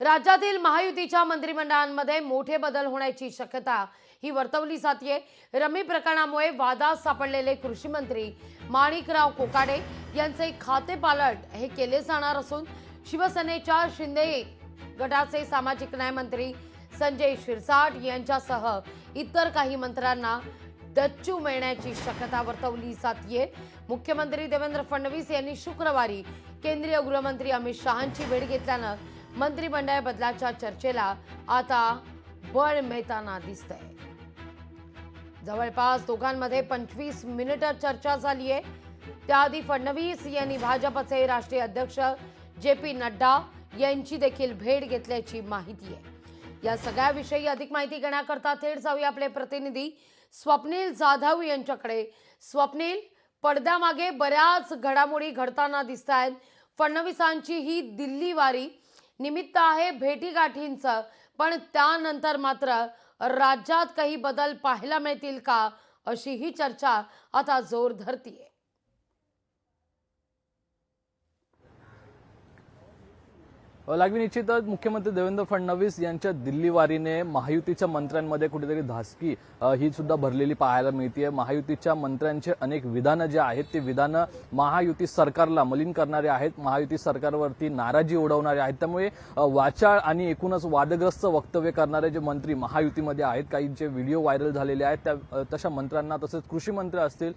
राज्यातील महायुतीच्या मंत्रिमंडळांमध्ये मोठे बदल होण्याची शक्यता ही वर्तवली जाते। रमी प्रकरणामुळे वादात सापडलेले कृषी मंत्री माणिकराव कोकाटे यांचे खातेपालट हे केले जाणार असून शिवसेनेच्या शिंदे गटाचे सामाजिक न्याय मंत्री संजय शिरसाट यांच्यासह इतर काही मंत्र्यांना डच्चू मिळण्याची शक्यता वर्तवली जाते। मुख्यमंत्री देवेंद्र फडणवीस यांनी शुक्रवारी केंद्रीय गृहमंत्री अमित शहांची भेट घेतल्यानं मंत्रिमंडळ बदलाच्या चर्चेला आता बळ मिळताना दिसतंय। जवळपास दोघांमध्ये 25 मिनिटं चर्चा झाली आहे। त्याआधी फडणवीस यांनी भाजपचे राष्ट्रीय अध्यक्ष जे.पी. नड्डा यांची देखील भेट घेतल्याची माहिती आहे। या सगळ्याविषयी अधिक माहिती घेण्याकरता थेट जाऊया आपले प्रतिनिधी स्वप्नील जाधव यांच्याकडे। स्वप्नील, पडद्यामागे बऱ्याच घडामोडी घडताना दिसतायत। फडणवीसांची ही दिल्ली वारी निमित्त आहे भेटीगाठींचं, पण त्यानंतर मात्र राज्यात काही बदल पाहायला मिळतील का, अशी ही चर्चा आता जोर धरतीये। लागवी निश्चितच मुख्यमंत्री देवेंद्र फडणवीस यांच्या दिल्ली वारीने महायुतीच्या मंत्र्यांमध्ये कुठेतरी धासकी ही सुद्धा भरलेली पाहायला मिळते। महायुतीच्या मंत्र्यांचे अनेक विधानं जे आहेत ते विधानं महायुती सरकारला मलिन करणारे आहेत, महायुती सरकारवरती नाराजी ओढवणारे आहेत। त्यामुळे वाचाळ आणि एकूणच वादग्रस्त वक्तव्य करणारे जे मंत्री महायुतीमध्ये आहेत, काहींचे व्हिडिओ व्हायरल झालेले आहेत, त्या तशा मंत्र्यांना तसेच कृषी मंत्री असतील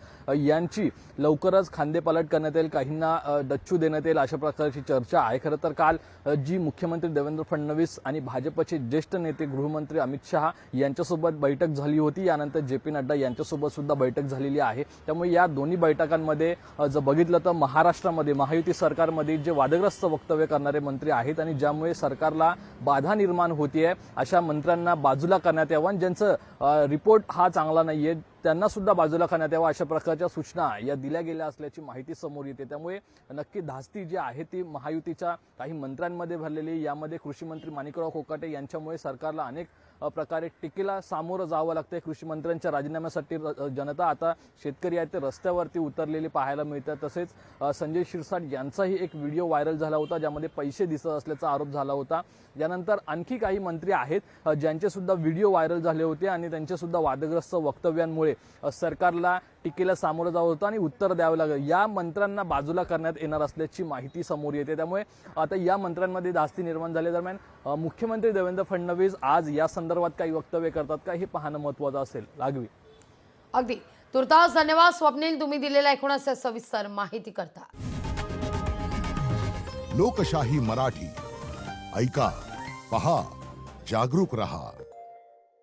यांची लवकरच खांदेपालट करण्यात येईल, काहींना डच्चू देण्यात येईल, अशा प्रकारची चर्चा आहे। खरं तर काल जी मुख्यमंत्री देवेंद्र फडणवीस आणि भाजपचे ज्येष्ठ नेते गृहमंत्री अमित शहा यांच्यासोबत बैठक झाली होती, यानंतर जे.पी. नड्डा यांच्यासोबत सुद्धा बैठक झालेली आहे। त्यामुळे या दोन्ही बैठकांमध्ये जर बघितलं तर महाराष्ट्रामध्ये महायुती सरकारमध्ये जे वादग्रस्त वक्तव्य करणारे मंत्री आहेत आणि ज्यामुळे सरकारला बाधा निर्माण होतीये, अशा मंत्र्यांना बाजूला करण्यात यावं, ज्यांचं रिपोर्ट हा चांगला नाहीये त्यांना सुद्धा बाजूला करण्यात यावं, अशा प्रकारच्या सूचना या दिल्या गेल्या असल्याची माहिती समोर येते। त्यामुळे नक्की धास्ती जी आहे ती महायुतीच्या काही मंत्र्यांमध्ये भरलेली, यामध्ये कृषी मंत्री माणिकराव कोकाटे यांच्यामुळे सरकारला अनेक प्रकारे टीकेला सामोरं जावं लागतंय। कृषी मंत्र्यांच्या राजीनाम्यासाठी जनता आता शेतकरी आहेत ते रस्त्यावरती उतरलेली पाहायला मिळतात। तसेच संजय शिरसाट यांचाही एक व्हिडिओ व्हायरल झाला होता, ज्यामध्ये पैसे दिसत असल्याचा आरोप झाला होता। यानंतर आणखी काही मंत्री आहेत ज्यांचे सुद्धा व्हिडिओ व्हायरल झाले होते आणि त्यांचे सुद्धा वादग्रस्त वक्तव्यांमुळे सरकारला टीकेला सामोरं जावं होतं आणि उत्तर द्यावं लागलं। या मंत्र्यांना बाजूला करण्यात येणार असल्याची माहिती समोर येते। त्यामुळे आता या मंत्र्यांमध्ये धास्ती निर्माण झाली दरम्यान मुख्यमंत्री देवेंद्र फडणवीस आज या संदर्भात काही वक्तव्य करतात का, हे पाहणं महत्त्वाचं असेल। लागवी अगदी तुर्तास धन्यवाद स्वप्नील, तुम्ही दिलेल्या एकूणच सविस्तर माहिती करता। लोकशाही मराठी ऐका, पहा, जागरूक रहा।